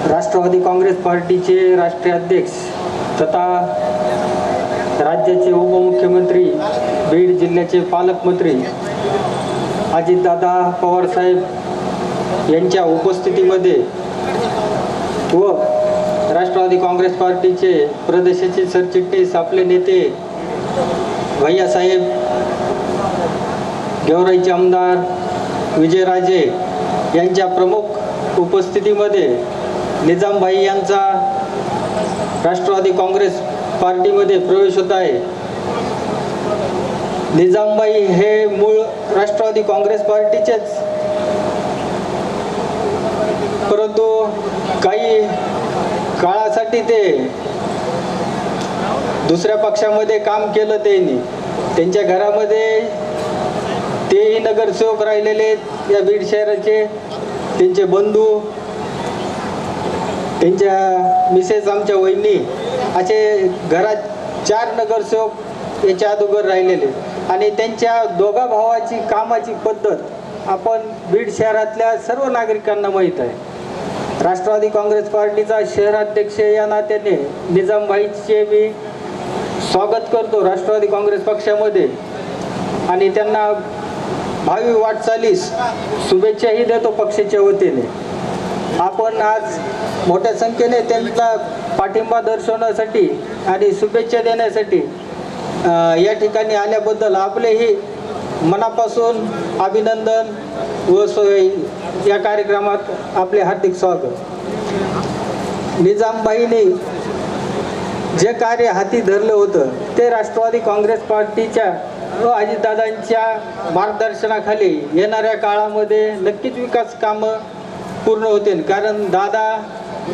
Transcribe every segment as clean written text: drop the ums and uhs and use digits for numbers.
राष्ट्रवादी काँग्रेस पार्टीचे राष्ट्रीय अध्यक्ष तथा राज्याचे उपमुख्यमंत्री, बीड जिल्ह्याचे पालकमंत्री अजितदादा पवार साहेब यांच्या उपस्थितीमध्ये व राष्ट्रवादी काँग्रेस पार्टीचे प्रदेशाचे सरचिटणीस आपले नेते भैयासाहेब, गेवराईचे आमदार विजयराजे यांच्या प्रमुख उपस्थितीमध्ये निजामभाई यांचा राष्ट्रवादी काँग्रेस पार्टीमध्ये प्रवेश होत आहे। निजामभाई हे मूळ राष्ट्रवादी काँग्रेस पार्टीचेच, परंतु काही काळासाठी ते दुसऱ्या पक्षामध्ये काम केलं। त्यांच्या घरामध्ये तेही नगरसेवक राहिलेले या बीड शहराचे, त्यांचे बंधू, त्यांच्या मिसेस आमच्या वहिनी, असे घरात 4 नगरसेवक याच्या अगोदर राहिलेले। आणि त्यांच्या दोघा भावाची कामाची पद्धत आपण बीड शहरातल्या सर्व नागरिकांना माहीत आहे। राष्ट्रवादी काँग्रेस पार्टीचा शहराध्यक्ष या नात्याने निजामभाईचे मी स्वागत करतो राष्ट्रवादी काँग्रेस पक्षामध्ये आणि त्यांना भावी वाटचालीस शुभेच्छाही देतो पक्षाच्या वतीने। आपण आज मोठ्या संख्येने त्यांना पाठिंबा दर्शवण्यासाठी आणि शुभेच्छा देण्यासाठी या ठिकाणी आल्याबद्दल आपलेही मनापासून अभिनंदन व या कार्यक्रमात आपले हार्दिक स्वागत। निजामभाईने जे कार्य हाती धरलं होतं ते राष्ट्रवादी काँग्रेस पार्टीच्या व अजितदादांच्या मार्गदर्शनाखाली येणाऱ्या काळामध्ये नक्कीच विकास कामं पूर्ण होतील। कारण दादा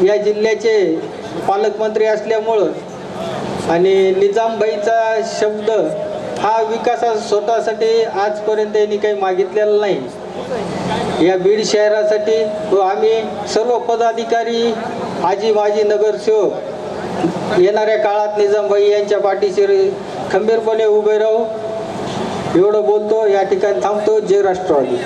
या जिल्ह्याचे पालकमंत्री असल्यामुळं आणि निजामभाईचा शब्द हा विकासा स्वतःसाठी आजपर्यंत यांनी काही मागितलेला नाही। या बीड शहरासाठी व आम्ही सर्व पदाधिकारी, आजी माजी नगरसेवक येणाऱ्या काळात निजामभाई यांच्या पाठीशी खंबीरपणे उभे राहू एवढं बोलतो। या ठिकाणी थांबतो। जय राष्ट्रवादी।